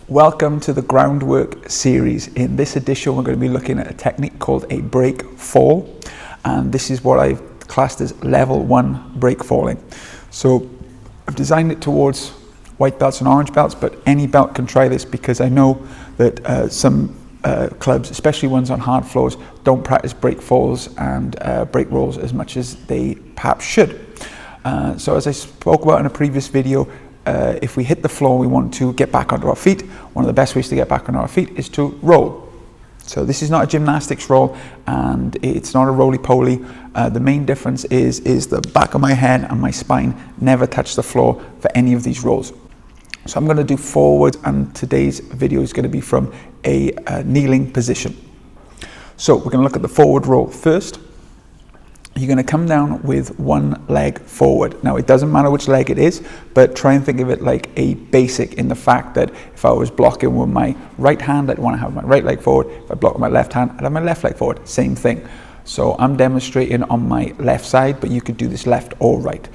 Welcome to the Groundwork series. In this edition, we're going to be looking at a technique called a breakfall, and this is what I've classed as level 1 breakfalling. So I've designed it towards white belts and orange belts, but any belt can try this because I know that some clubs, especially ones on hard floors, don't practice breakfalls and break rolls as much as they perhaps should. So as I spoke about in a previous video, if we hit the floor, we want to get back onto our feet. One of the best ways to get back onto our feet is to roll. So this is not a gymnastics roll, and it's not a roly-poly. The main difference is the back of my head and my spine never touch the floor for any of these rolls. So I'm going to do forward, and today's video is going to be from a kneeling position. So we're going to look at the forward roll first. You're going to come down with one leg forward. Now, it doesn't matter which leg it is, but try and think of it like a basic in the fact that if I was blocking with my right hand, I'd want to have my right leg forward. If I block with my left hand, I'd have my left leg forward. Same thing. So I'm demonstrating on my left side, but you could do this left or right.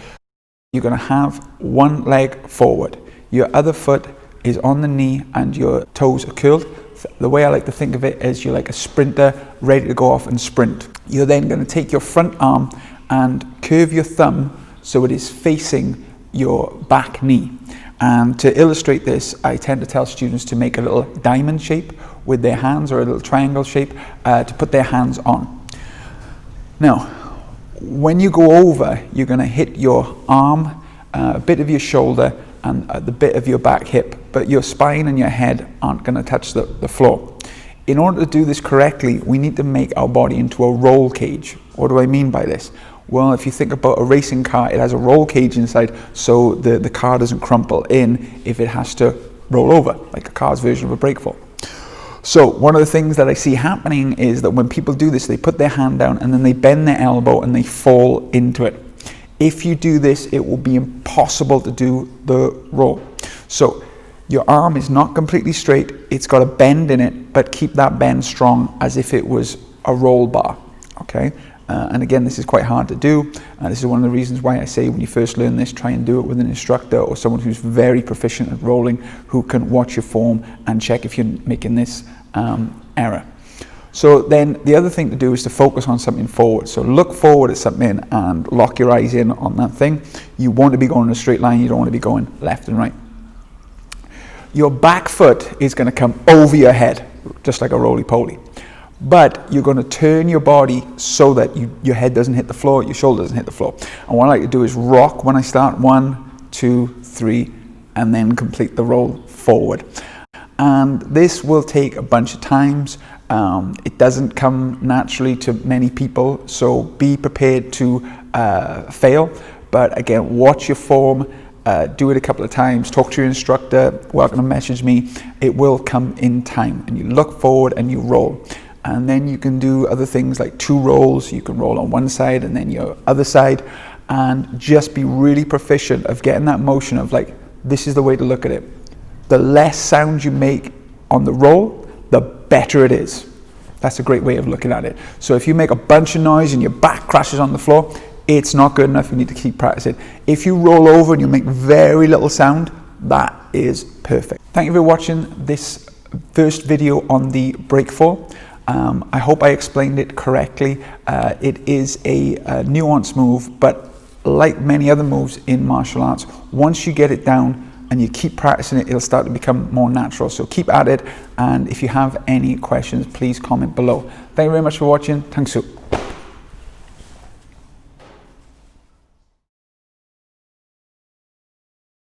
You're going to have one leg forward. Your other foot is on the knee and your toes are curled. The way I like to think of it is you're like a sprinter ready to go off and sprint. You're then going to take your front arm and curve your thumb so it is facing your back knee. And to illustrate this, I tend to tell students to make a little diamond shape with their hands, or a little triangle shape to put their hands on. Now, when you go over, you're going to hit your arm, a bit of your shoulder, and the bit of your back hip, but your spine and your head aren't going to touch the floor. In order to do this correctly, we need to make our body into a roll cage. What do I mean by this? Well, if you think about a racing car, it has a roll cage inside, so the car doesn't crumple in if it has to roll over, like a car's version of a breakfall. So one of the things that I see happening is that when people do this, they put their hand down and then they bend their elbow and they fall into it. If you do this, it will be impossible to do the roll. So your arm is not completely straight, it's got a bend in it, but keep that bend strong as if it was a roll bar, okay? And again, this is quite hard to do. This is one of the reasons why I say when you first learn this, try and do it with an instructor or someone who's very proficient at rolling, who can watch your form and check if you're making this error. So then the other thing to do is to focus on something forward. So look forward at something and lock your eyes in on that thing. You want to be going in a straight line, you don't want to be going left and right. Your back foot is going to come over your head, just like a roly-poly. But you're going to turn your body so that your head doesn't hit the floor, your shoulder doesn't hit the floor. And what I like to do is rock when I start, 1, 2, 3, and then complete the roll forward. And this will take a bunch of times. It doesn't come naturally to many people, so be prepared to fail. But again, watch your form, do it a couple of times, talk to your instructor, welcome to message me. It will come in time, and you look forward and you roll. And then you can do other things like 2 rolls. You can roll on one side and then your other side, and just be really proficient of getting that motion of like, this is the way to look at it. The less sound you make on the roll, the better it is. That's a great way of looking at it. So if you make a bunch of noise and your back crashes on the floor, it's not good enough. You need to keep practicing. If you roll over and you make very little sound, that is perfect. Thank you for watching this first video on the breakfall. I hope I explained it correctly. It is a nuanced move, but like many other moves in martial arts, once you get it down and you keep practicing it, it'll start to become more natural. So keep at it, and if you have any questions, please comment below. Thank you very much for watching. Thanks.